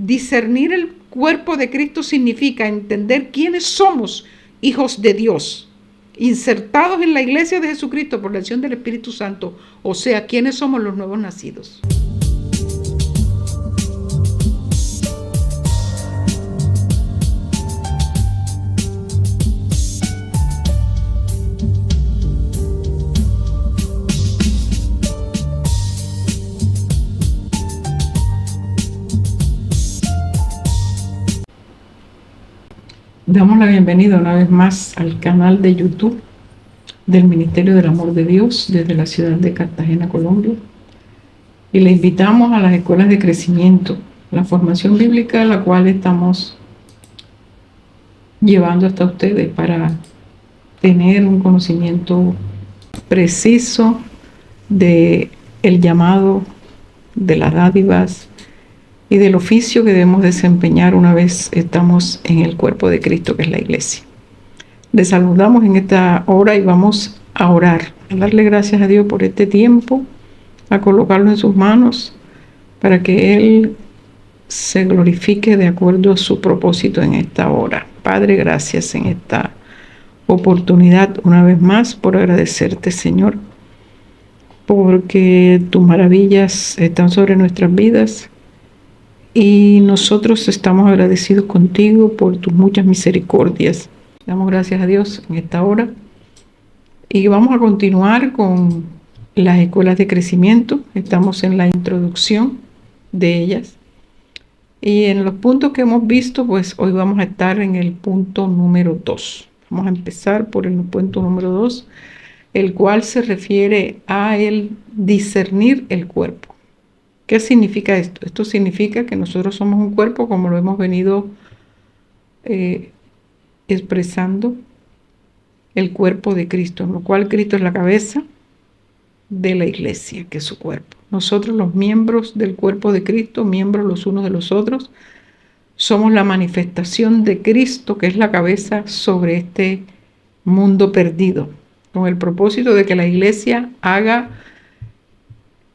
Discernir el cuerpo de Cristo significa entender quiénes somos hijos de Dios, insertados en la iglesia de Jesucristo por la acción del Espíritu Santo, o sea, quiénes somos los nuevos nacidos. Damos la bienvenida una vez más al canal de YouTube del Ministerio del Amor de Dios desde la ciudad de Cartagena, Colombia. Y le invitamos a las escuelas de crecimiento, la formación bíblica, la cual estamos llevando hasta ustedes para tener un conocimiento preciso de el llamado, de las dádivas y del oficio que debemos desempeñar una vez estamos en el cuerpo de Cristo, que es la iglesia. Les saludamos en esta hora y vamos a orar, a darle gracias a Dios por este tiempo, a colocarlo en sus manos para que Él se glorifique de acuerdo a su propósito en esta hora. Padre, gracias en esta oportunidad una vez más por agradecerte, Señor, porque tus maravillas están sobre nuestras vidas. Y nosotros estamos agradecidos contigo por tus muchas misericordias. Damos gracias a Dios en esta hora. Y vamos a continuar con las escuelas de crecimiento. Estamos en la introducción de ellas. Y en los puntos que hemos visto, pues hoy vamos a estar en el punto número 2. Vamos a empezar por el punto número 2, el cual se refiere a el discernir el cuerpo. ¿Qué significa esto? Esto significa que nosotros somos un cuerpo, como lo hemos venido expresando, el cuerpo de Cristo, en lo cual Cristo es la cabeza de la iglesia, que es su cuerpo. Nosotros, los miembros del cuerpo de Cristo, miembros los unos de los otros, somos la manifestación de Cristo, que es la cabeza sobre este mundo perdido, con el propósito de que la iglesia haga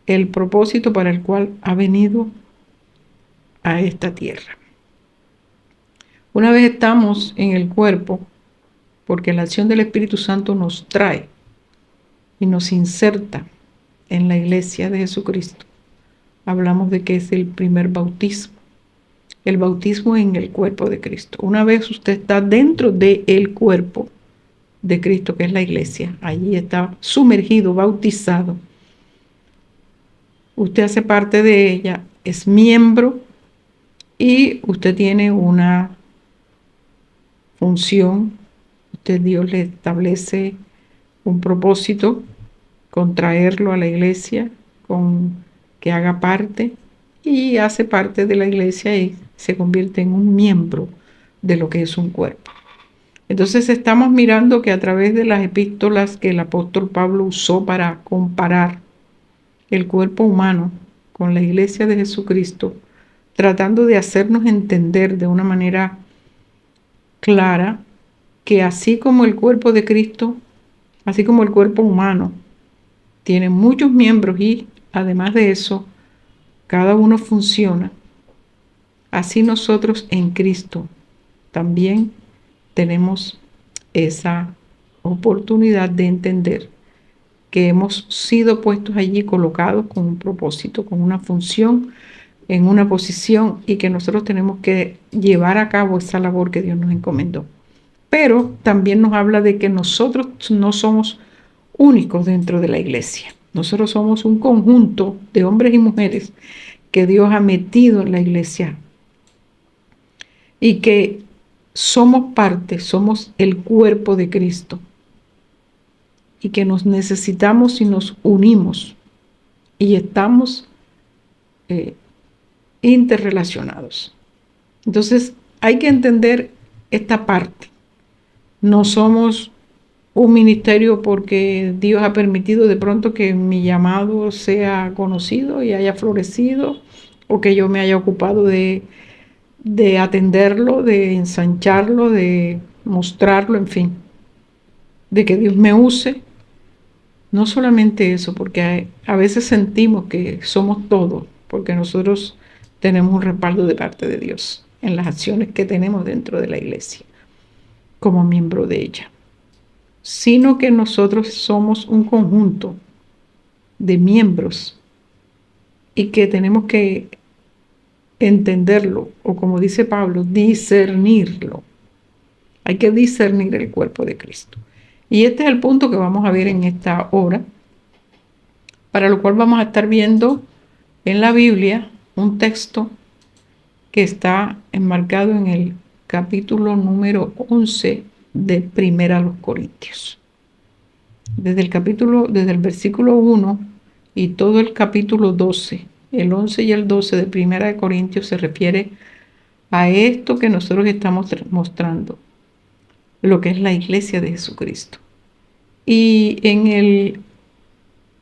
el propósito para el cual ha venido a esta tierra. Una vez estamos en el cuerpo, porque la acción del Espíritu Santo nos trae y nos inserta en la iglesia de Jesucristo, hablamos de que es el primer bautismo, el bautismo en el cuerpo de Cristo. Una vez usted está dentro del cuerpo de Cristo, que es la iglesia, allí está sumergido, bautizado. Usted hace parte de ella, es miembro y usted tiene una función. Dios le establece un propósito con traerlo a la iglesia, con que haga parte y hace parte de la iglesia y se convierte en un miembro de lo que es un cuerpo. Entonces estamos mirando que a través de las epístolas que el apóstol Pablo usó para comparar el cuerpo humano con la iglesia de Jesucristo, tratando de hacernos entender de una manera clara que así como el cuerpo de Cristo, así como el cuerpo humano, tiene muchos miembros y además de eso, cada uno funciona, así nosotros en Cristo también tenemos esa oportunidad de entender que hemos sido puestos allí, colocados con un propósito, con una función, en una posición y que nosotros tenemos que llevar a cabo esa labor que Dios nos encomendó. Pero también nos habla de que nosotros no somos únicos dentro de la iglesia. Nosotros somos un conjunto de hombres y mujeres que Dios ha metido en la iglesia y que somos parte, somos el cuerpo de Cristo. Y que nos necesitamos y nos unimos y estamos interrelacionados. Entonces hay que entender esta parte. No somos un ministerio porque Dios ha permitido de pronto que mi llamado sea conocido y haya florecido, o que yo me haya ocupado de atenderlo, de ensancharlo, de mostrarlo, en fin, de que Dios me use. No solamente eso, porque a veces sentimos que somos todo, porque nosotros tenemos un respaldo de parte de Dios en las acciones que tenemos dentro de la iglesia como miembro de ella, sino que nosotros somos un conjunto de miembros y que tenemos que entenderlo, o como dice Pablo, discernirlo. Hay que discernir el cuerpo de Cristo. Y este es el punto que vamos a ver en esta hora, para lo cual vamos a estar viendo en la Biblia un texto que está enmarcado en el capítulo número 11 de Primera a los Corintios. Desde el versículo 1 y todo el capítulo 12, el 11 y el 12 de Primera de Corintios se refiere a esto que nosotros estamos mostrando, lo que es la iglesia de Jesucristo. Y en el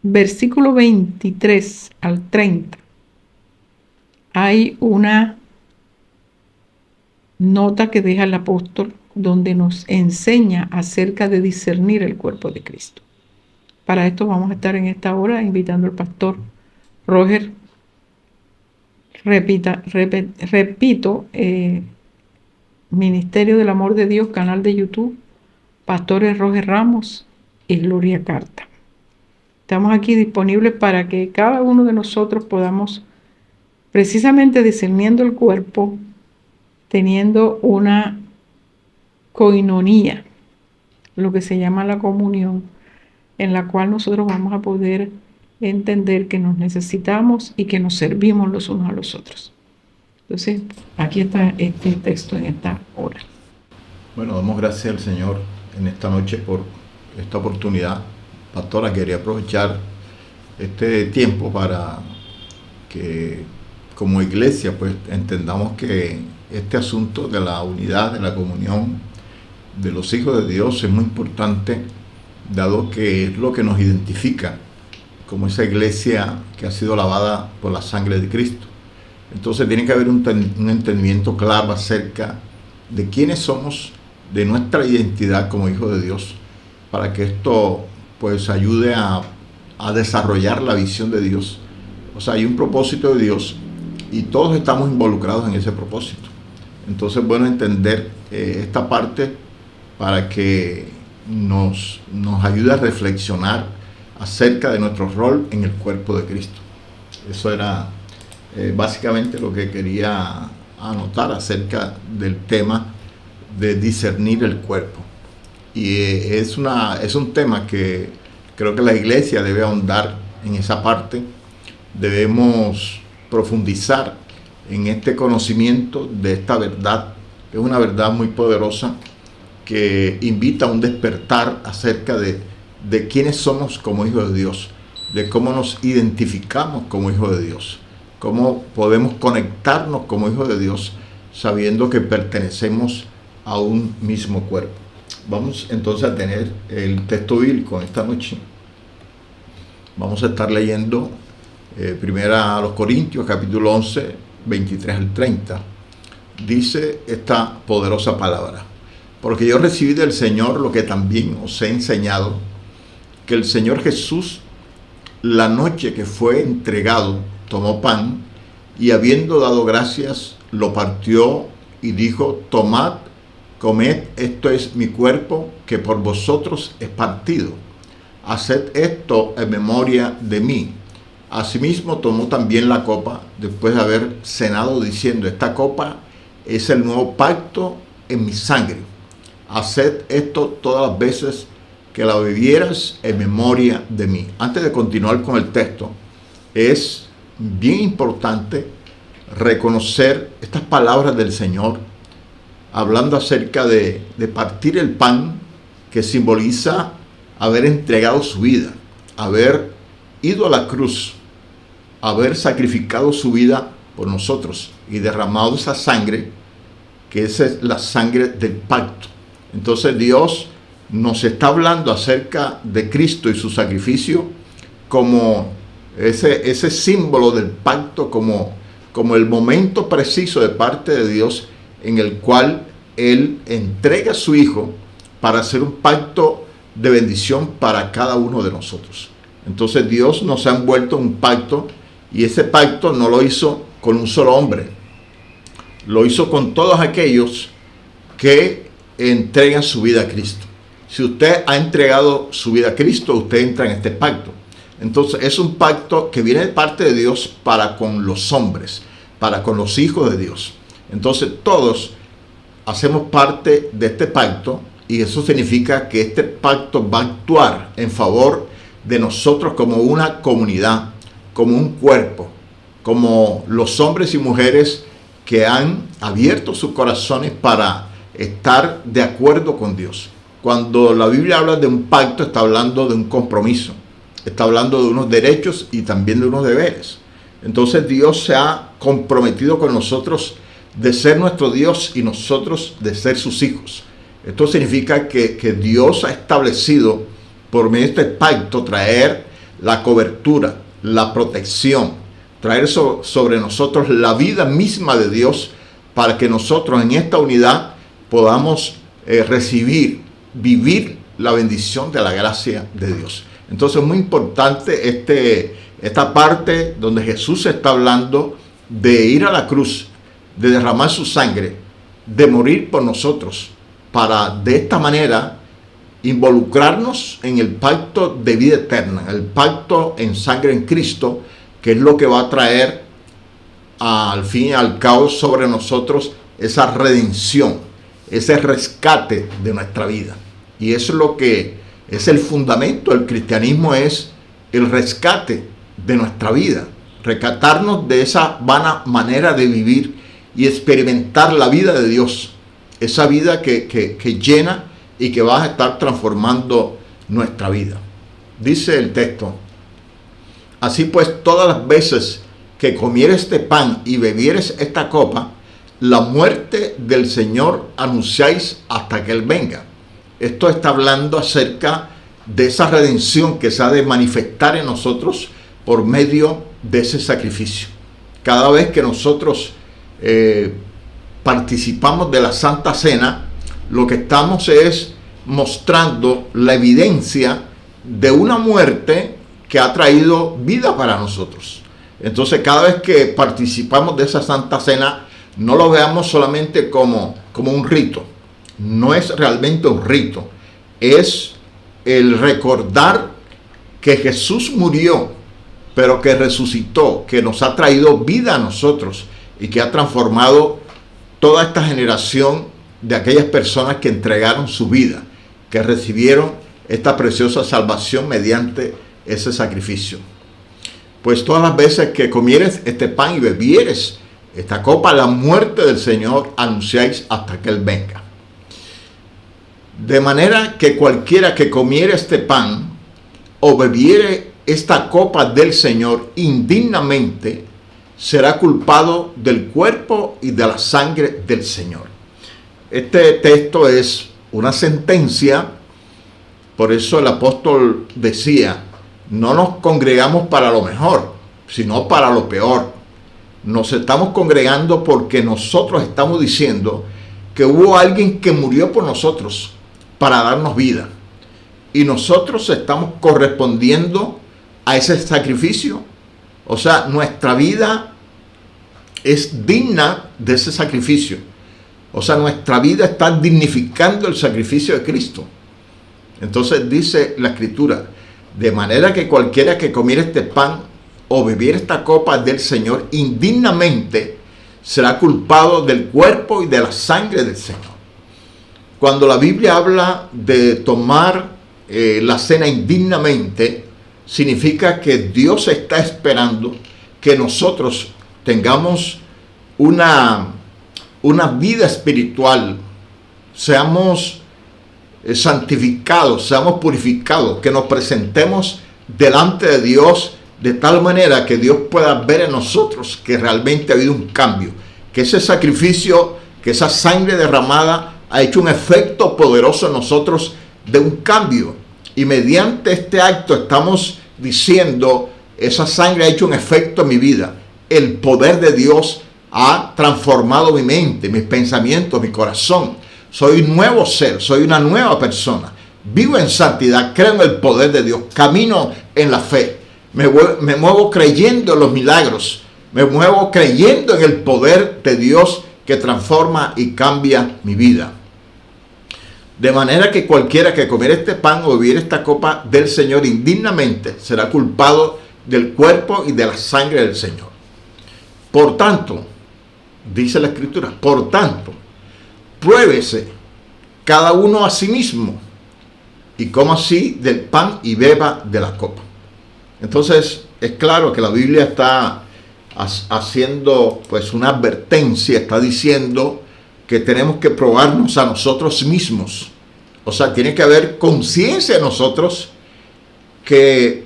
versículo 23 al 30 hay una nota que deja el apóstol donde nos enseña acerca de discernir el cuerpo de Cristo. Para esto vamos a estar en esta hora invitando al pastor Roger, repito, Ministerio del Amor de Dios, canal de YouTube, pastores Roger Ramos y Gloria Carta. Estamos aquí disponibles para que cada uno de nosotros podamos, precisamente discerniendo el cuerpo, teniendo una coinonía, lo que se llama la comunión, en la cual nosotros vamos a poder entender que nos necesitamos y que nos servimos los unos a los otros. Entonces, aquí está este texto en esta hora. Bueno, damos gracias al Señor en esta noche por esta oportunidad. Pastora, quería aprovechar este tiempo para que como iglesia pues entendamos que este asunto de la unidad, de la comunión de los hijos de Dios es muy importante, dado que es lo que nos identifica como esa iglesia que ha sido lavada por la sangre de Cristo. Entonces tiene que haber un entendimiento claro acerca de quiénes somos, de nuestra identidad como hijos de Dios, para que esto pues ayude a desarrollar la visión de Dios. O sea, hay un propósito de Dios y todos estamos involucrados en ese propósito. Entonces, bueno, entender esta parte para que nos ayude a reflexionar acerca de nuestro rol en el cuerpo de Cristo. Eso era básicamente lo que quería anotar acerca del tema de discernir el cuerpo. Y es un tema que creo que la iglesia debe ahondar en esa parte. Debemos profundizar en este conocimiento de esta verdad, que es una verdad muy poderosa, que invita a un despertar acerca de quiénes somos como hijos de Dios, de cómo nos identificamos como hijos de Dios, cómo podemos conectarnos como hijos de Dios, sabiendo que pertenecemos a un mismo cuerpo. Vamos entonces a tener el texto bíblico esta noche. Vamos a estar leyendo Primera a los Corintios, capítulo 11, 23 al 30. Dice esta poderosa palabra: porque yo recibí del Señor lo que también os he enseñado, que el Señor Jesús, la noche que fue entregado, tomó pan y habiendo dado gracias, lo partió y dijo: tomad, comed, esto es mi cuerpo que por vosotros es partido. Haced esto en memoria de mí. Asimismo tomó también la copa después de haber cenado, diciendo: esta copa es el nuevo pacto en mi sangre. Haced esto todas las veces que la bebieras en memoria de mí. Antes de continuar con el texto, es bien importante reconocer estas palabras del Señor, hablando acerca de partir el pan, que simboliza haber entregado su vida, haber ido a la cruz, haber sacrificado su vida por nosotros y derramado esa sangre, que esa es la sangre del pacto. Entonces Dios nos está hablando acerca de Cristo y su sacrificio como ese símbolo del pacto, como el momento preciso de parte de Dios en el cual Él entrega a su Hijo para hacer un pacto de bendición para cada uno de nosotros. Entonces Dios nos ha envuelto en un pacto, y ese pacto no lo hizo con un solo hombre. Lo hizo con todos aquellos que entregan su vida a Cristo. Si usted ha entregado su vida a Cristo, usted entra en este pacto. Entonces es un pacto que viene de parte de Dios para con los hombres, para con los hijos de Dios. Entonces todos hacemos parte de este pacto, y eso significa que este pacto va a actuar en favor de nosotros como una comunidad, como un cuerpo, como los hombres y mujeres que han abierto sus corazones para estar de acuerdo con Dios. Cuando la Biblia habla de un pacto, está hablando de un compromiso, está hablando de unos derechos y también de unos deberes. Entonces Dios se ha comprometido con nosotros de ser nuestro Dios y nosotros de ser sus hijos. Esto significa que Dios ha establecido por medio de este pacto traer la cobertura, la protección, traer sobre nosotros la vida misma de Dios para que nosotros en esta unidad podamos recibir, vivir la bendición de la gracia de Dios. Entonces es muy importante esta parte donde Jesús está hablando de ir a la cruz, de derramar su sangre, de morir por nosotros, para de esta manera involucrarnos en el pacto de vida eterna, el pacto en sangre en Cristo, que es lo que va a traer al fin y al cabo sobre nosotros esa redención, ese rescate de nuestra vida. Y eso es lo que es el fundamento del cristianismo, es el rescate de nuestra vida, rescatarnos de esa vana manera de vivir y experimentar la vida de Dios, esa vida que llena y que va a estar transformando nuestra vida. Dice el texto: así pues, todas las veces que comieres este pan y bebieres esta copa, la muerte del Señor anunciáis hasta que Él venga. Esto está hablando acerca de esa redención que se ha de manifestar en nosotros por medio de ese sacrificio. Cada vez que nosotros participamos de la Santa Cena, lo que estamos es mostrando la evidencia de una muerte que ha traído vida para nosotros. Entonces, cada vez que participamos de esa Santa Cena, no lo veamos solamente como un rito. No es realmente un rito. Es el recordar que Jesús murió, pero que resucitó, que nos ha traído vida a nosotros y que ha transformado toda esta generación de aquellas personas que entregaron su vida, que recibieron esta preciosa salvación mediante ese sacrificio. Pues todas las veces que comieres este pan y bebieres esta copa, la muerte del Señor anunciáis hasta que Él venga. De manera que cualquiera que comiere este pan o bebiere esta copa del Señor indignamente, será culpado del cuerpo y de la sangre del Señor. Este texto es una sentencia. Por eso el apóstol decía: no nos congregamos para lo mejor, sino para lo peor. Nos estamos congregando porque nosotros estamos diciendo que hubo alguien que murió por nosotros para darnos vida. Y nosotros estamos correspondiendo a ese sacrificio. O sea, nuestra vida es digna de ese sacrificio. O sea, nuestra vida está dignificando el sacrificio de Cristo. Entonces dice la Escritura: de manera que cualquiera que comiera este pan o bebiera esta copa del Señor indignamente, será culpado del cuerpo y de la sangre del Señor. Cuando la Biblia habla de tomar la cena indignamente, significa que Dios está esperando que nosotros tengamos una vida espiritual, seamos santificados, seamos purificados, que nos presentemos delante de Dios de tal manera que Dios pueda ver en nosotros que realmente ha habido un cambio, que ese sacrificio, que esa sangre derramada ha hecho un efecto poderoso en nosotros de un cambio. Y mediante este acto estamos diciendo: esa sangre ha hecho un efecto en mi vida. El poder de Dios ha transformado mi mente, mis pensamientos, mi corazón. Soy un nuevo ser, soy una nueva persona. Vivo en santidad, creo en el poder de Dios, camino en la fe. Me muevo creyendo en los milagros Me muevo creyendo en el poder de Dios que transforma y cambia mi vida. De manera que cualquiera que comiera este pan o bebiera esta copa del Señor indignamente será culpado del cuerpo y de la sangre del Señor. Por tanto, dice la Escritura, por tanto, pruébese cada uno a sí mismo y coma así del pan y beba de la copa. Entonces, es claro que la Biblia está haciendo pues una advertencia, está diciendo que tenemos que probarnos a nosotros mismos. O sea, tiene que haber conciencia en nosotros que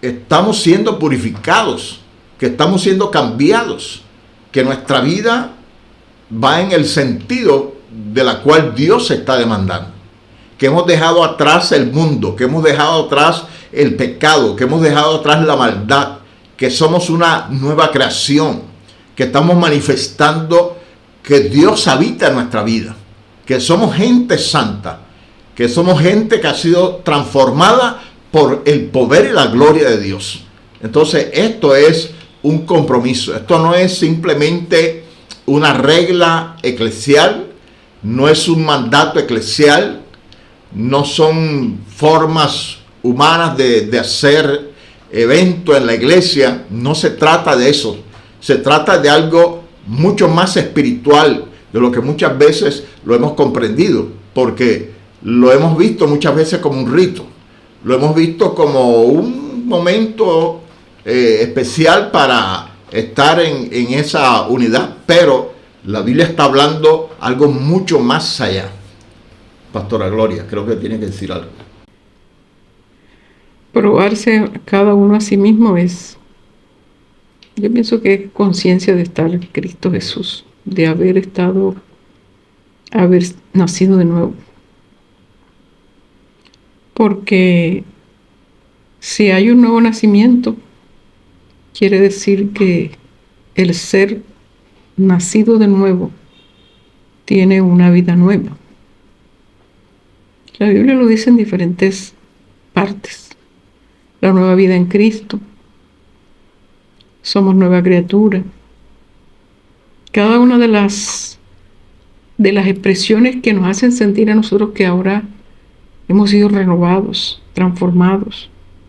estamos siendo purificados, que estamos siendo cambiados, que nuestra vida va en el sentido de la cual Dios está demandando, que hemos dejado atrás el mundo, que hemos dejado atrás el pecado, que hemos dejado atrás la maldad, que somos una nueva creación, que estamos manifestando que Dios habita en nuestra vida, que somos gente santa, que somos gente que ha sido transformada por el poder y la gloria de Dios. Entonces, esto es un compromiso. Esto no es simplemente una regla eclesial, no es un mandato eclesial, no son formas humanas de hacer eventos en la iglesia. No se trata de eso. Se trata de algo mucho más espiritual de lo que muchas veces lo hemos comprendido, porque lo hemos visto muchas veces como un rito, lo hemos visto como un momento especial para estar en esa unidad, pero la Biblia está hablando algo mucho más allá. Pastora Gloria, creo que tiene que decir algo. Probarse cada uno a sí mismo yo pienso que es conciencia de estar en Cristo Jesús, de haber nacido de nuevo. Porque si hay un nuevo nacimiento, quiere decir que el ser nacido de nuevo tiene una vida nueva. La Biblia lo dice en diferentes partes. La nueva vida en Cristo. Somos nueva criatura. Cada una de las expresiones que nos hacen sentir a nosotros que ahora hemos sido renovados, transformados,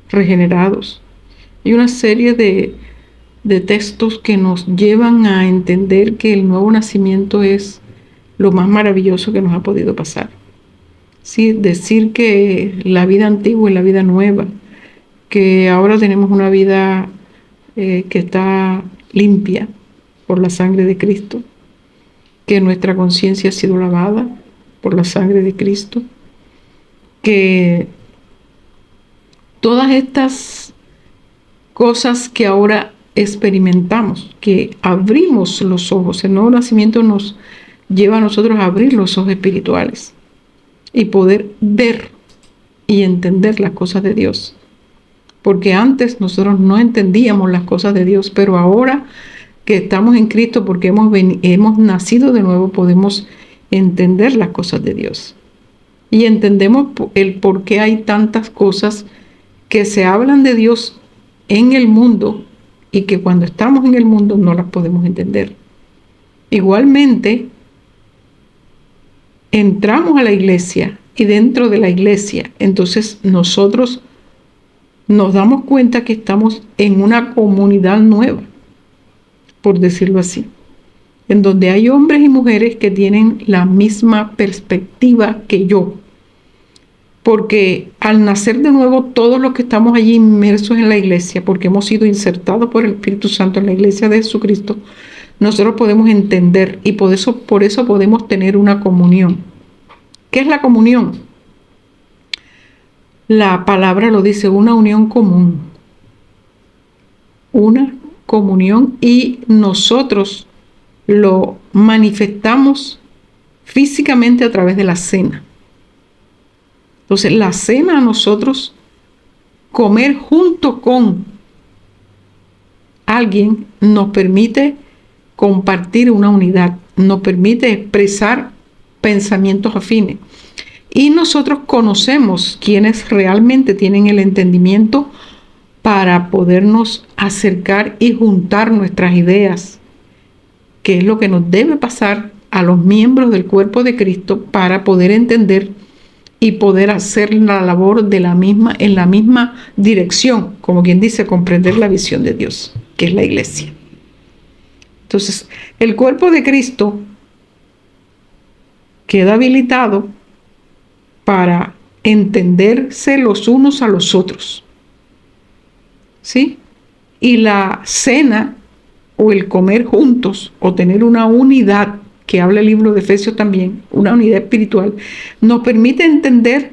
regenerados. Hay una serie de textos que nos llevan a entender que el nuevo nacimiento es lo más maravilloso que nos ha podido pasar. Sí, decir que la vida antigua es la vida nueva, que ahora tenemos una vida que está limpia por la sangre de Cristo, que nuestra conciencia ha sido lavada por la sangre de Cristo, que todas estas cosas que ahora experimentamos, que abrimos los ojos, el nuevo nacimiento nos lleva a nosotros a abrir los ojos espirituales y poder ver y entender las cosas de Dios. Porque antes nosotros no entendíamos las cosas de Dios, pero ahora que estamos en Cristo, porque hemos nacido de nuevo, podemos entender las cosas de Dios. Y entendemos el por qué hay tantas cosas que se hablan de Dios en el mundo y que cuando estamos en el mundo no las podemos entender. Igualmente, entramos a la iglesia y dentro de la iglesia, entonces nosotros nos damos cuenta que estamos en una comunidad nueva, por decirlo así, en donde hay hombres y mujeres que tienen la misma perspectiva que yo. Porque al nacer de nuevo, todos los que estamos allí inmersos en la iglesia, porque hemos sido insertados por el Espíritu Santo en la iglesia de Jesucristo, nosotros podemos entender y por eso podemos tener una comunión. ¿Qué es la comunión? La palabra lo dice, una unión común. Una comunión, y nosotros lo manifestamos físicamente a través de la cena. Entonces, la cena a nosotros, comer junto con alguien, nos permite compartir una unidad, nos permite expresar pensamientos afines. Y nosotros conocemos quienes realmente tienen el entendimiento para podernos acercar y juntar nuestras ideas, que es lo que nos debe pasar a los miembros del cuerpo de Cristo para poder entender y poder hacer la labor en la misma dirección, como quien dice, comprender la visión de Dios, que es la iglesia. Entonces, el cuerpo de Cristo queda habilitado para entenderse los unos a los otros, ¿sí? Y la cena o el comer juntos o tener una unidad, que habla el libro de Efesios también, una unidad espiritual, nos permite entender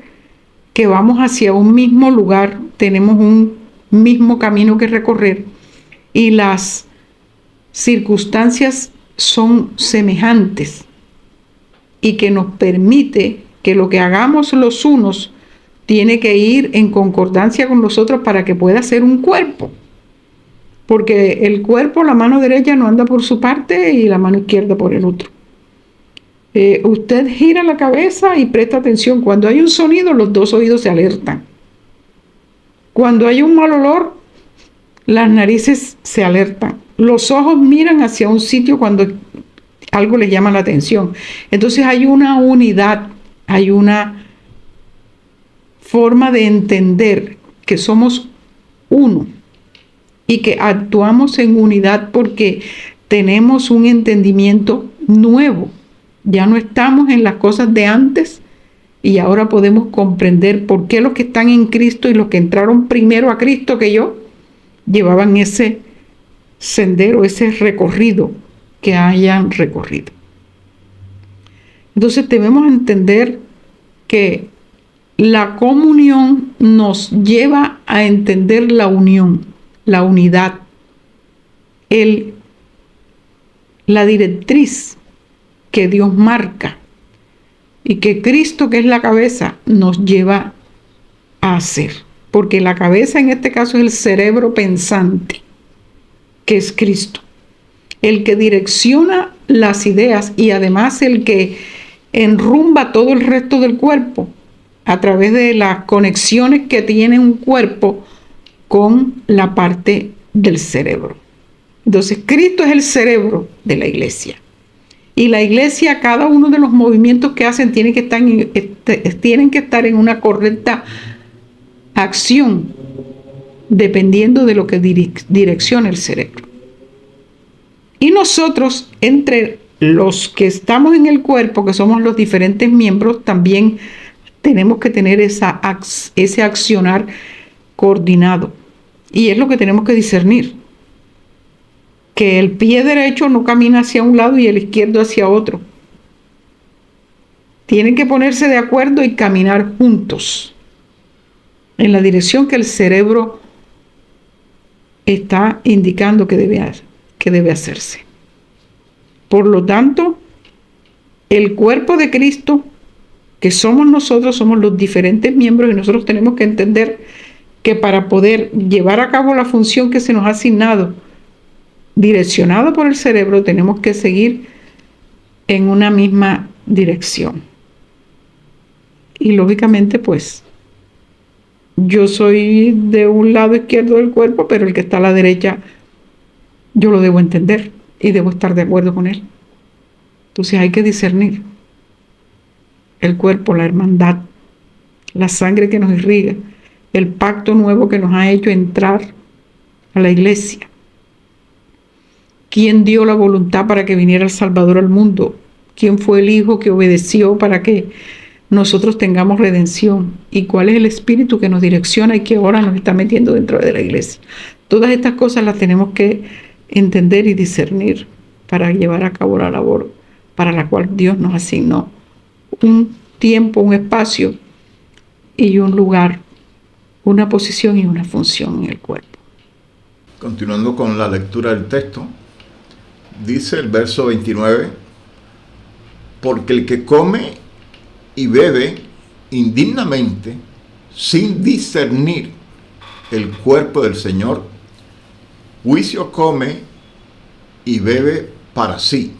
que vamos hacia un mismo lugar, tenemos un mismo camino que recorrer y las circunstancias son semejantes y que nos permite que lo que hagamos los unos tiene que ir en concordancia con los otros para que pueda ser un cuerpo. Porque el cuerpo, la mano derecha no anda por su parte y la mano izquierda por el otro. Usted gira la cabeza y presta atención. Cuando hay un sonido, los dos oídos se alertan. Cuando hay un mal olor, las narices se alertan. Los ojos miran hacia un sitio cuando algo les llama la atención. Entonces hay una unidad, hay una forma de entender que somos uno y que actuamos en unidad porque tenemos un entendimiento nuevo. Ya no estamos en las cosas de antes y ahora podemos comprender por qué los que están en Cristo y los que entraron primero a Cristo que yo llevaban ese sendero, ese recorrido que hayan recorrido. Entonces debemos entender que la comunión nos lleva a entender la unión, la unidad, la directriz que Dios marca y que Cristo, que es la cabeza, nos lleva a hacer. Porque la cabeza en este caso es el cerebro pensante, que es Cristo. El que direcciona las ideas y además el que enrumba todo el resto del cuerpo a través de las conexiones que tiene un cuerpo con la parte del cerebro. Entonces, Cristo es el cerebro de la iglesia. Y la iglesia, cada uno de los movimientos que hacen tienen que estar en una correcta acción, dependiendo de lo que direcciona el cerebro. Y nosotros, entre los que estamos en el cuerpo, que somos los diferentes miembros, también tenemos que tener ese accionar coordinado. Y es lo que tenemos que discernir. Que el pie derecho no camina hacia un lado y el izquierdo hacia otro. Tienen que ponerse de acuerdo y caminar juntos en la dirección que el cerebro está indicando que debe hacerse. Por lo tanto, el cuerpo de Cristo, que somos nosotros, somos los diferentes miembros y nosotros tenemos que entender que para poder llevar a cabo la función que se nos ha asignado, direccionado por el cerebro, tenemos que seguir en una misma dirección. Y lógicamente, pues, yo soy de un lado izquierdo del cuerpo, pero el que está a la derecha, yo lo debo entender y debo estar de acuerdo con él. Entonces hay que discernir el cuerpo, la hermandad, la sangre que nos irriga, el pacto nuevo que nos ha hecho entrar a la iglesia. ¿Quién dio la voluntad para que viniera el Salvador al mundo? ¿Quién fue el Hijo que obedeció para que nosotros tengamos redención? ¿Y cuál es el Espíritu que nos direcciona y que ahora nos está metiendo dentro de la iglesia? Todas estas cosas las tenemos que entender y discernir para llevar a cabo la labor para la cual Dios nos asignó un tiempo, un espacio y un lugar, una posición y una función en el cuerpo. Continuando con la lectura del texto, dice el verso 29, porque el que come y bebe indignamente, sin discernir el cuerpo del Señor, juicio come y bebe para sí,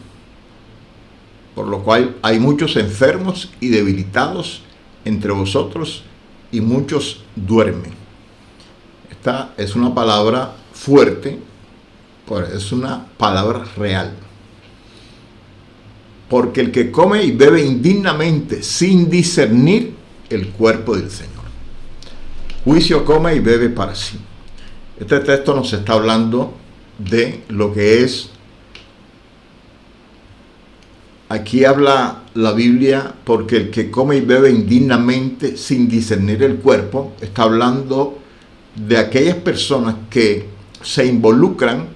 por lo cual hay muchos enfermos y debilitados entre vosotros y muchos duermen. Esta es una palabra fuerte, pero es una palabra real. Porque el que come y bebe indignamente sin discernir el cuerpo del Señor, juicio come y bebe para sí. Este texto nos está hablando de lo que es. Aquí habla la Biblia, porque el que come y bebe indignamente sin discernir el cuerpo, está hablando de aquellas personas que se involucran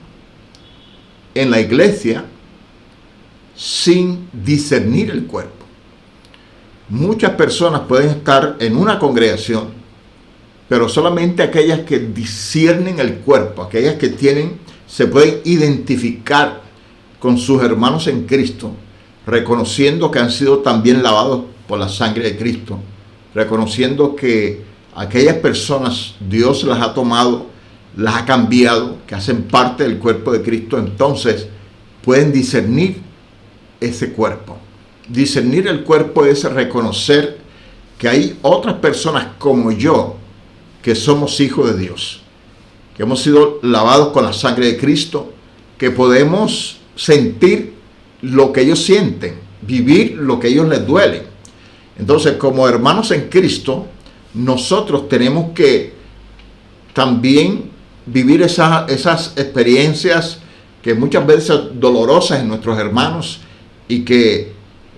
en la iglesia sin discernir el cuerpo. Muchas personas pueden estar en una congregación, pero solamente aquellas que disciernen el cuerpo, aquellas que se pueden identificar con sus hermanos en Cristo, reconociendo que han sido también lavados por la sangre de Cristo, reconociendo que aquellas personas Dios las ha tomado, las ha cambiado, que hacen parte del cuerpo de Cristo. Entonces pueden discernir ese cuerpo. Discernir el cuerpo es reconocer que hay otras personas como yo que somos hijos de Dios, que hemos sido lavados con la sangre de Cristo, que podemos sentir lo que ellos sienten, vivir lo que a ellos les duele. Entonces, como hermanos en Cristo, nosotros tenemos que también vivir esas experiencias que muchas veces son dolorosas en nuestros hermanos y que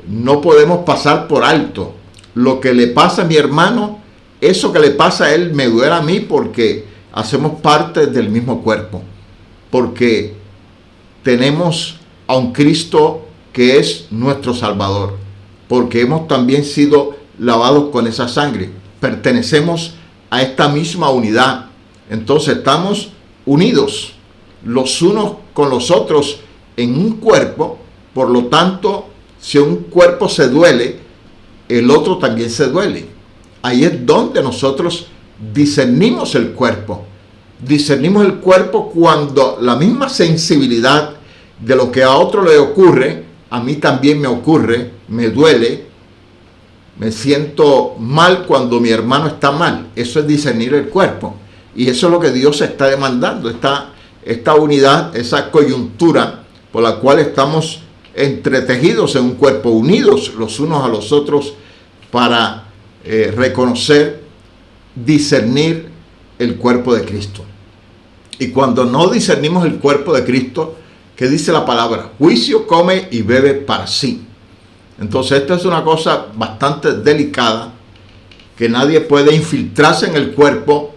no podemos pasar por alto. Lo que le pasa a mi hermano, eso que le pasa a él me duele a mí, porque hacemos parte del mismo cuerpo, porque tenemos a un Cristo que es nuestro Salvador, porque hemos también sido lavados con esa sangre, pertenecemos a esta misma unidad. Entonces estamos unidos los unos con los otros en un cuerpo. Por lo tanto, si un cuerpo se duele, el otro también se duele. Ahí es donde nosotros discernimos el cuerpo. Discernimos el cuerpo cuando la misma sensibilidad de lo que a otro le ocurre, a mí también me ocurre, me duele, me siento mal cuando mi hermano está mal. Eso es discernir el cuerpo. Y eso es lo que Dios está demandando, esta unidad, esa coyuntura por la cual estamos entretejidos en un cuerpo, unidos los unos a los otros para reconocer, discernir el cuerpo de Cristo. Y cuando no discernimos el cuerpo de Cristo, ¿qué dice la palabra? Juicio come y bebe para sí. Entonces esta es una cosa bastante delicada, que nadie puede infiltrarse en el cuerpo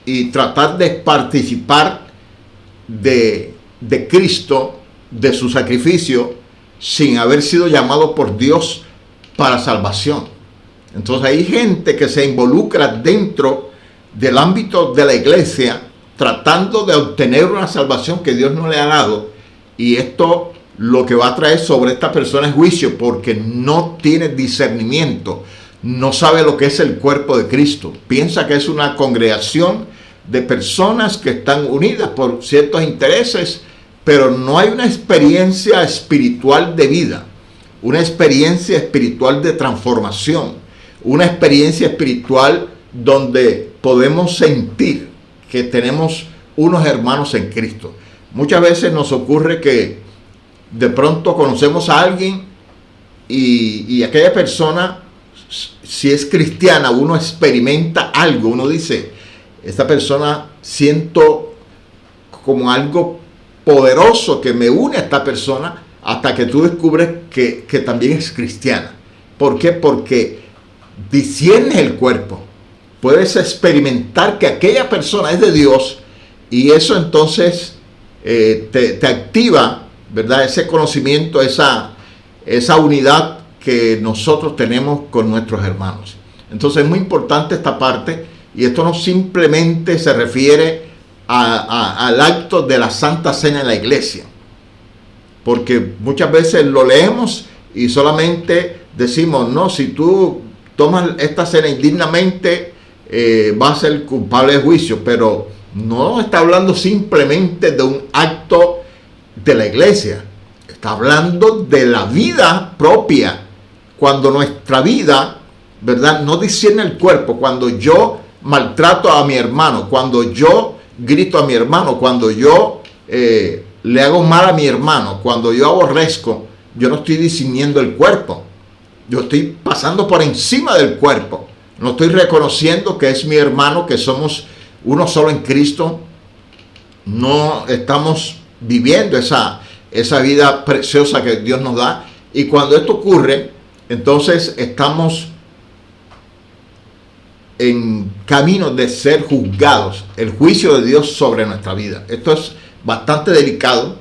y tratar de participar de Cristo, de su sacrificio, sin haber sido llamado por Dios para salvación. Entonces hay gente que se involucra dentro del ámbito de la iglesia tratando de obtener una salvación que Dios no le ha dado, y esto lo que va a traer sobre esta persona es juicio, porque no tiene discernimiento, no sabe lo que es el cuerpo de Cristo, piensa que es una congregación de personas que están unidas por ciertos intereses, pero no hay una experiencia espiritual de vida, una experiencia espiritual de transformación, una experiencia espiritual donde podemos sentir que tenemos unos hermanos en Cristo. Muchas veces nos ocurre que de pronto conocemos a alguien y aquella persona, si es cristiana, uno experimenta algo, uno dice, esta persona siento como algo poderoso que me une a esta persona, hasta que tú descubres que también es cristiana. ¿Por qué? Porque disciernes el cuerpo. Puedes experimentar que aquella persona es de Dios, y eso entonces te activa, ¿verdad? Ese conocimiento, esa unidad que nosotros tenemos con nuestros hermanos. Entonces es muy importante esta parte, y esto no simplemente se refiere al acto de la Santa Cena en la iglesia, porque muchas veces lo leemos y solamente decimos, no, si tú tomas esta cena indignamente, vas a ser culpable de juicio, pero no está hablando simplemente de un acto de la iglesia, está hablando de la vida propia. Cuando nuestra vida, ¿verdad?, no discierne el cuerpo, cuando yo maltrato a mi hermano, cuando yo grito a mi hermano, cuando yo le hago mal a mi hermano, cuando yo aborrezco, yo no estoy discerniendo el cuerpo. Yo estoy pasando por encima del cuerpo. No estoy reconociendo que es mi hermano, que somos uno solo en Cristo. No estamos viviendo esa vida preciosa que Dios nos da. Y cuando esto ocurre, entonces estamos en camino de ser juzgados, el juicio de Dios sobre nuestra vida. Esto es bastante delicado,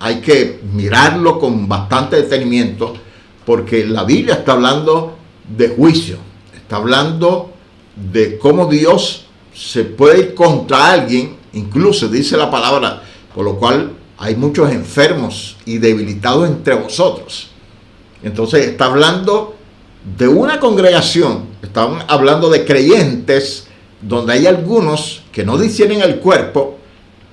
hay que mirarlo con bastante detenimiento, porque la Biblia está hablando de juicio, está hablando de cómo Dios se puede ir contra alguien, incluso dice la palabra, por lo cual hay muchos enfermos y debilitados entre vosotros. Entonces está hablando de una congregación, están hablando de creyentes donde hay algunos que no disciernen el cuerpo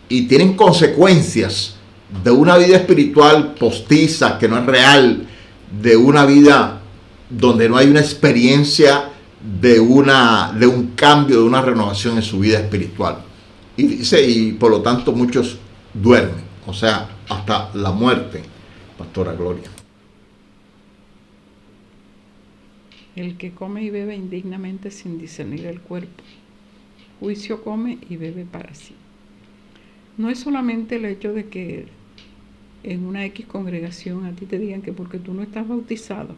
y tienen consecuencias de una vida espiritual postiza, que no es real, de una vida donde no hay una experiencia de un cambio, de una renovación en su vida espiritual. Y dice, y por lo tanto muchos duermen, o sea, hasta la muerte, Pastora Gloria. El que come y bebe indignamente sin discernir el cuerpo, juicio come y bebe para sí. No es solamente el hecho de que en una X congregación a ti te digan que porque tú no estás bautizado,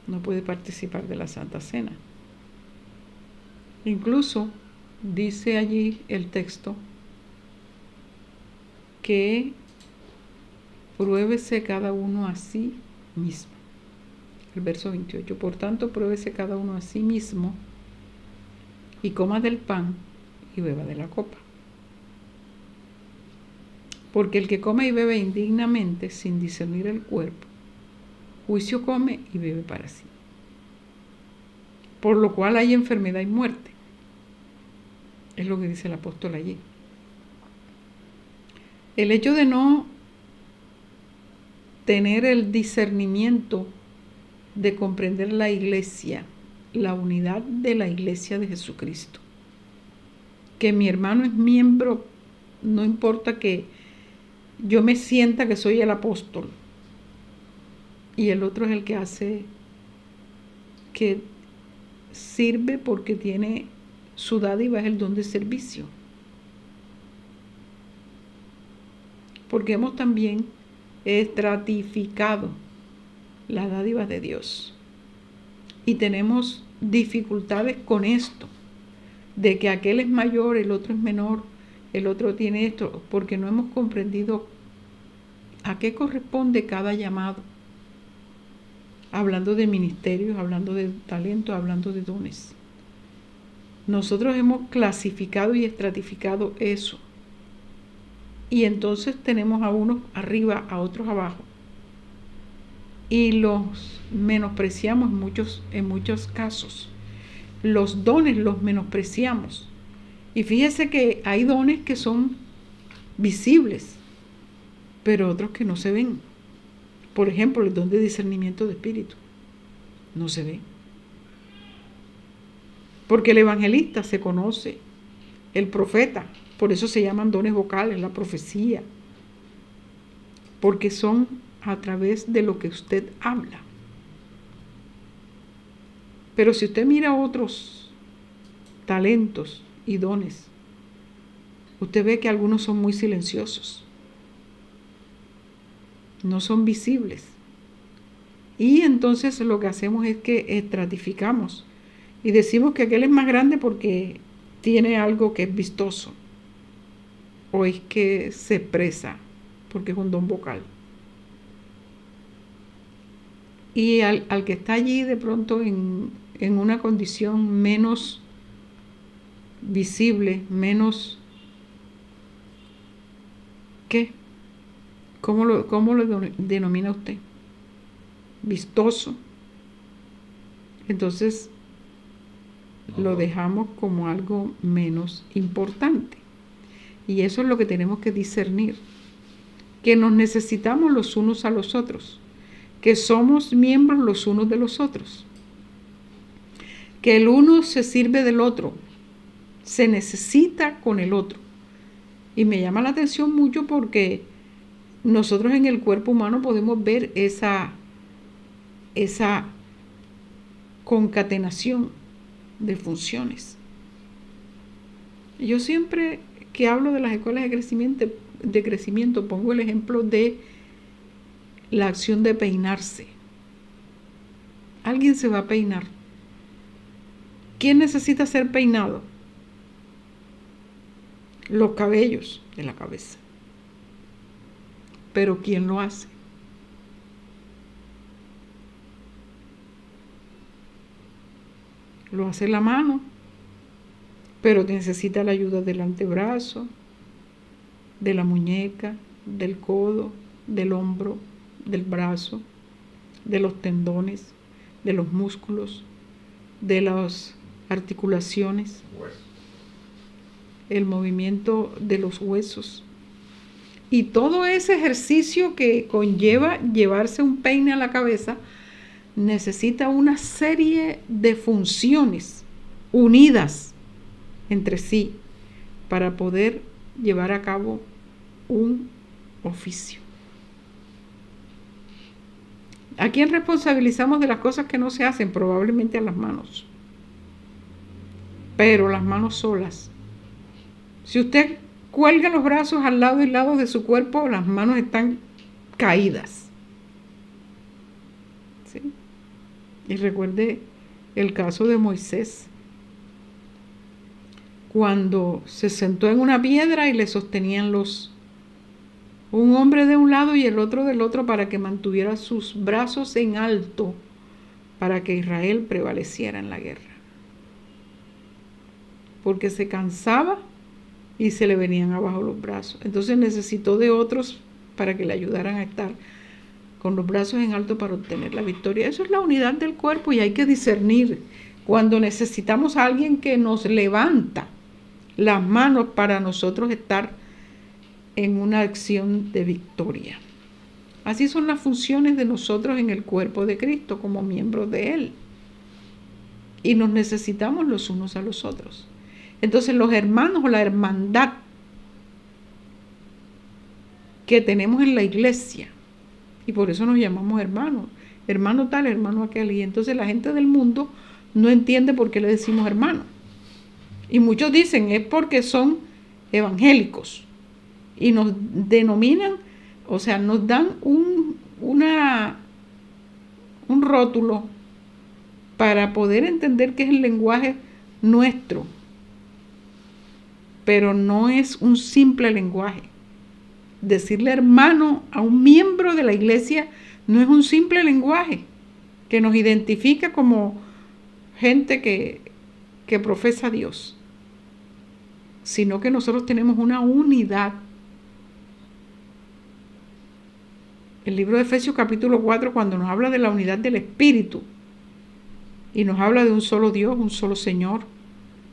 no puedes participar de la Santa Cena. Incluso dice allí el texto que pruébese cada uno a sí mismo. El verso 28, por tanto, pruébese cada uno a sí mismo y coma del pan y beba de la copa. Porque el que come y bebe indignamente, sin discernir el cuerpo, juicio come y bebe para sí. Por lo cual hay enfermedad y muerte. Es lo que dice el apóstol allí. El hecho de no tener el discernimiento de comprender la iglesia, la unidad de la iglesia de Jesucristo. Que mi hermano es miembro, no importa que yo me sienta que soy el apóstol y el otro es el que hace, que sirve porque tiene su dádiva, es el don de servicio. Porque hemos también estratificado las dádivas de Dios. Y tenemos dificultades con esto, de que aquel es mayor, el otro es menor, el otro tiene esto, porque no hemos comprendido a qué corresponde cada llamado. Hablando de ministerios, hablando de talentos, hablando de dones. Nosotros hemos clasificado y estratificado eso. Y entonces tenemos a unos arriba, a otros abajo. Y los menospreciamos en muchos casos. Los dones los menospreciamos. Y fíjese que hay dones que son visibles, pero otros que no se ven. Por ejemplo, el don de discernimiento de espíritu no se ve. Porque el evangelista se conoce, el profeta, por eso se llaman dones vocales, la profecía, porque son a través de lo que usted habla. Pero si usted mira otros talentos y dones, usted ve que algunos son muy silenciosos, no son visibles. Y entonces lo que hacemos es que estratificamos y decimos que aquel es más grande porque tiene algo que es vistoso, o es que se expresa porque es un don vocal. Y al que está allí de pronto en una condición menos visible, menos... ¿Qué? ¿Cómo lo denomina usted? Vistoso. Entonces lo dejamos como algo menos importante. Y eso es lo que tenemos que discernir. Que nos necesitamos los unos a los otros. Que somos miembros los unos de los otros. que el uno se sirve del otro, se necesita con el otro. Y me llama la atención mucho porque nosotros en el cuerpo humano podemos ver esa concatenación de funciones. Yo siempre que hablo de las escuelas de crecimiento pongo el ejemplo de la acción de peinarse. Alguien se va a peinar. ¿Quién necesita ser peinado? Los cabellos de la cabeza. Pero ¿quién lo hace? Lo hace la mano, pero necesita la ayuda del antebrazo, de la muñeca, del codo, del hombro, del brazo, de los tendones, de los músculos, de las articulaciones, el movimiento de los huesos. Y todo ese ejercicio que conlleva llevarse un peine a la cabeza necesita una serie de funciones unidas entre sí para poder llevar a cabo un oficio. ¿A quién responsabilizamos de las cosas que no se hacen? Probablemente a las manos. Pero las manos solas. Si usted cuelga los brazos al lado y lado de su cuerpo, las manos están caídas. ¿Sí? Y recuerde el caso de Moisés, cuando se sentó en una piedra y le sostenían un hombre de un lado y el otro del otro para que mantuviera sus brazos en alto para que Israel prevaleciera en la guerra. Porque se cansaba y se le venían abajo los brazos. Entonces necesitó de otros para que le ayudaran a estar con los brazos en alto para obtener la victoria. Eso es la unidad del cuerpo y hay que discernir cuando necesitamos a alguien que nos levanta las manos para nosotros estar en una acción de victoria. Así son las funciones de nosotros en el cuerpo de Cristo como miembros de Él. Y nos necesitamos los unos a los otros. Entonces los hermanos o la hermandad que tenemos en la iglesia, y por eso nos llamamos hermanos, hermano tal, hermano aquel, y entonces la gente del mundo no entiende por qué le decimos hermano. Y muchos dicen es porque son evangélicos y nos denominan, o sea, nos dan un rótulo para poder entender que es el lenguaje nuestro, pero no es un simple lenguaje. Decirle hermano a un miembro de la iglesia no es un simple lenguaje que nos identifica como gente que profesa a Dios, sino que nosotros tenemos una unidad. El libro de Efesios capítulo 4, cuando nos habla de la unidad del Espíritu y nos habla de un solo Dios, un solo Señor,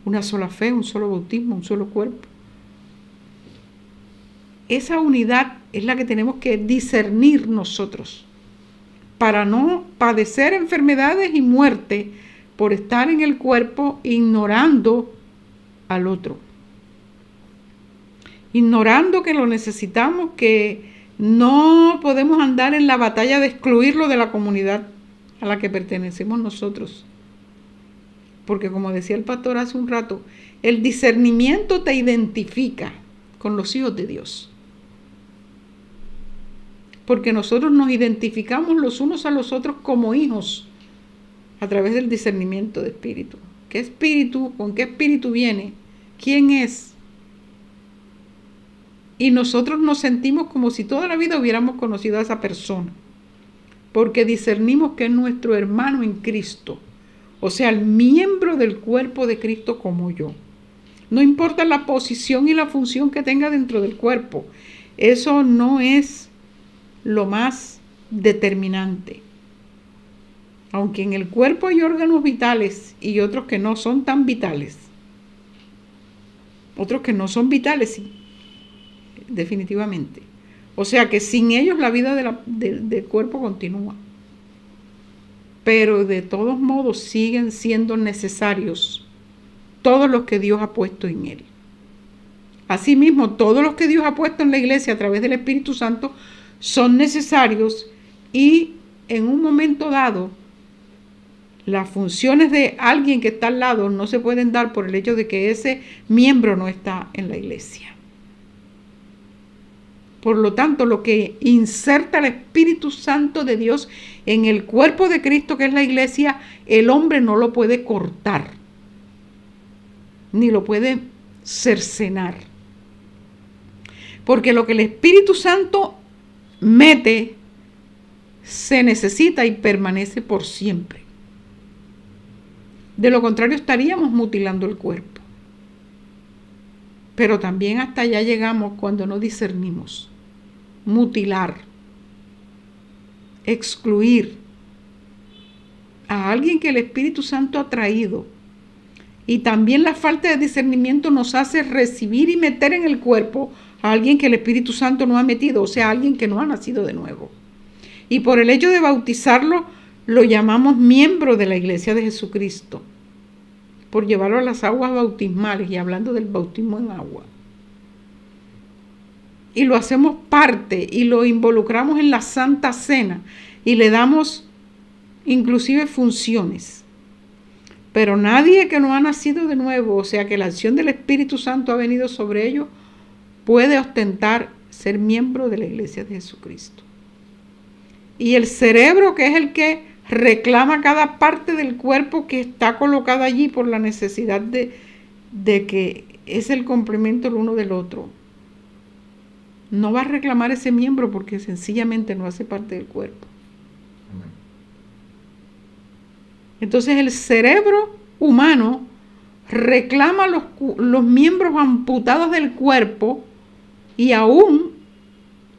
una sola fe, un solo bautismo, un solo cuerpo. Esa unidad es la que tenemos que discernir nosotros para no padecer enfermedades y muerte por estar en el cuerpo ignorando al otro. Ignorando que lo necesitamos, que no podemos andar en la batalla de excluirlo de la comunidad a la que pertenecemos nosotros. Porque como decía el pastor hace un rato, el discernimiento te identifica con los hijos de Dios. Porque nosotros nos identificamos los unos a los otros como hijos a través del discernimiento de espíritu. ¿Qué espíritu? ¿Con qué espíritu viene? ¿Quién es? Y nosotros nos sentimos como si toda la vida hubiéramos conocido a esa persona, porque discernimos que es nuestro hermano en Cristo, o sea, el miembro del cuerpo de Cristo como yo. No importa la posición y la función que tenga dentro del cuerpo, eso no es lo más determinante. Aunque en el cuerpo hay órganos vitales y otros que no son tan vitales, otros que no son vitales, sí, definitivamente. O sea que sin ellos la vida del cuerpo continúa. pero de todos modos siguen siendo necesarios todos los que Dios ha puesto en él. Asimismo, todos los que Dios ha puesto en la iglesia a través del Espíritu Santo son necesarios, y en un momento dado las funciones de alguien que está al lado no se pueden dar por el hecho de que ese miembro no está en la iglesia. Por lo tanto, lo que inserta el Espíritu Santo de Dios en el cuerpo de Cristo, que es la iglesia, el hombre no lo puede cortar, ni lo puede cercenar. Porque lo que el Espíritu Santo mete, se necesita y permanece por siempre. De lo contrario, estaríamos mutilando el cuerpo. Pero también hasta allá llegamos cuando no discernimos. Mutilar, excluir a alguien que el Espíritu Santo ha traído. Y también la falta de discernimiento nos hace recibir y meter en el cuerpo a alguien que el Espíritu Santo no ha metido, o sea, a alguien que no ha nacido de nuevo. Y por el hecho de bautizarlo, lo llamamos miembro de la iglesia de Jesucristo, por llevarlo a las aguas bautismales, y hablando del bautismo en agua. Y lo hacemos parte y lo involucramos en la Santa Cena y le damos inclusive funciones. Pero nadie que no ha nacido de nuevo, o sea que la acción del Espíritu Santo ha venido sobre ellos, puede ostentar ser miembro de la iglesia de Jesucristo. Y el cerebro, que es el que reclama cada parte del cuerpo que está colocada allí por la necesidad de que es el complemento el uno del otro, no va a reclamar ese miembro porque sencillamente no hace parte del cuerpo. Entonces el cerebro humano reclama los miembros amputados del cuerpo y aún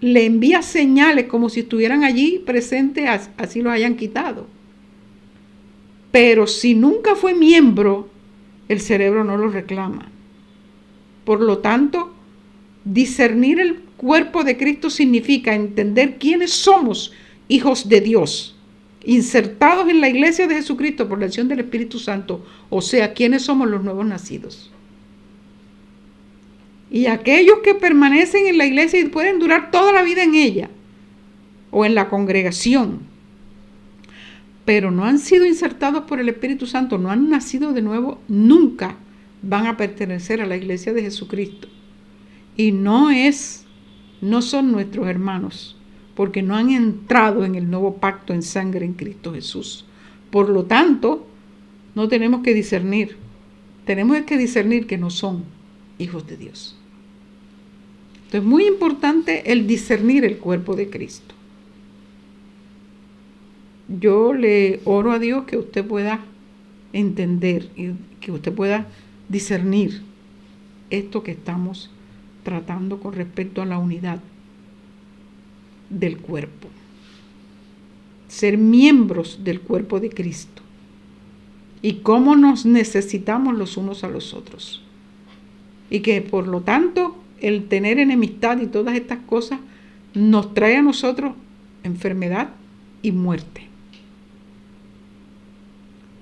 le envía señales como si estuvieran allí presentes, así los hayan quitado. Pero si nunca fue miembro, el cerebro no lo reclama. Por lo tanto, discernir el cuerpo de Cristo significa entender quiénes somos hijos de Dios, insertados en la iglesia de Jesucristo por la acción del Espíritu Santo, o sea, quiénes somos los nuevos nacidos. Y aquellos que permanecen en la iglesia y pueden durar toda la vida en ella o en la congregación, pero no han sido insertados por el Espíritu Santo, no han nacido de nuevo, nunca van a pertenecer a la iglesia de Jesucristo. Y no son nuestros hermanos, porque no han entrado en el nuevo pacto en sangre en Cristo Jesús. Por lo tanto, no tenemos que discernir. Tenemos que discernir que no son hijos de Dios. Entonces, es muy importante el discernir el cuerpo de Cristo. Yo le oro a Dios que usted pueda entender y que usted pueda discernir esto que estamos tratando con respecto a la unidad del cuerpo. Ser miembros del cuerpo de Cristo y cómo nos necesitamos los unos a los otros. Y que por lo tanto el tener enemistad y todas estas cosas nos trae a nosotros enfermedad y muerte.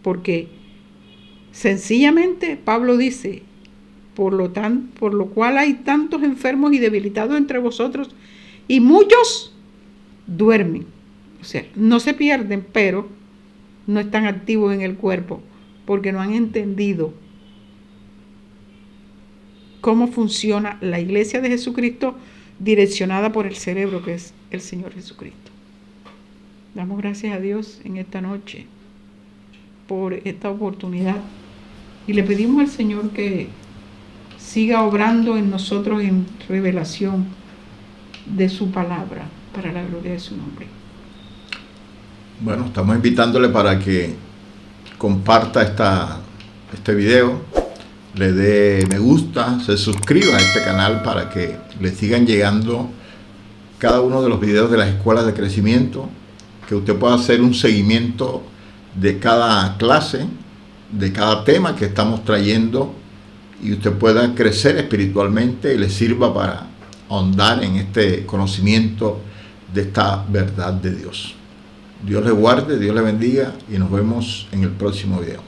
Porque sencillamente Pablo dice, por lo cual hay tantos enfermos y debilitados entre vosotros, y muchos duermen. O sea, no se pierden, pero no están activos en el cuerpo, porque no han entendido cómo funciona la iglesia de Jesucristo direccionada por el cerebro que es el Señor Jesucristo. Damos gracias a Dios en esta noche por esta oportunidad y le pedimos al Señor que siga obrando en nosotros en revelación de su palabra para la gloria de su nombre. Bueno, estamos invitándole para que comparta este video, le dé me gusta, se suscriba a este canal para que le sigan llegando cada uno de los videos de las escuelas de crecimiento, que usted pueda hacer un seguimiento de cada clase, de cada tema que estamos trayendo, y usted pueda crecer espiritualmente y le sirva para ahondar en este conocimiento de esta verdad de Dios. Dios le guarde, Dios le bendiga y nos vemos en el próximo video.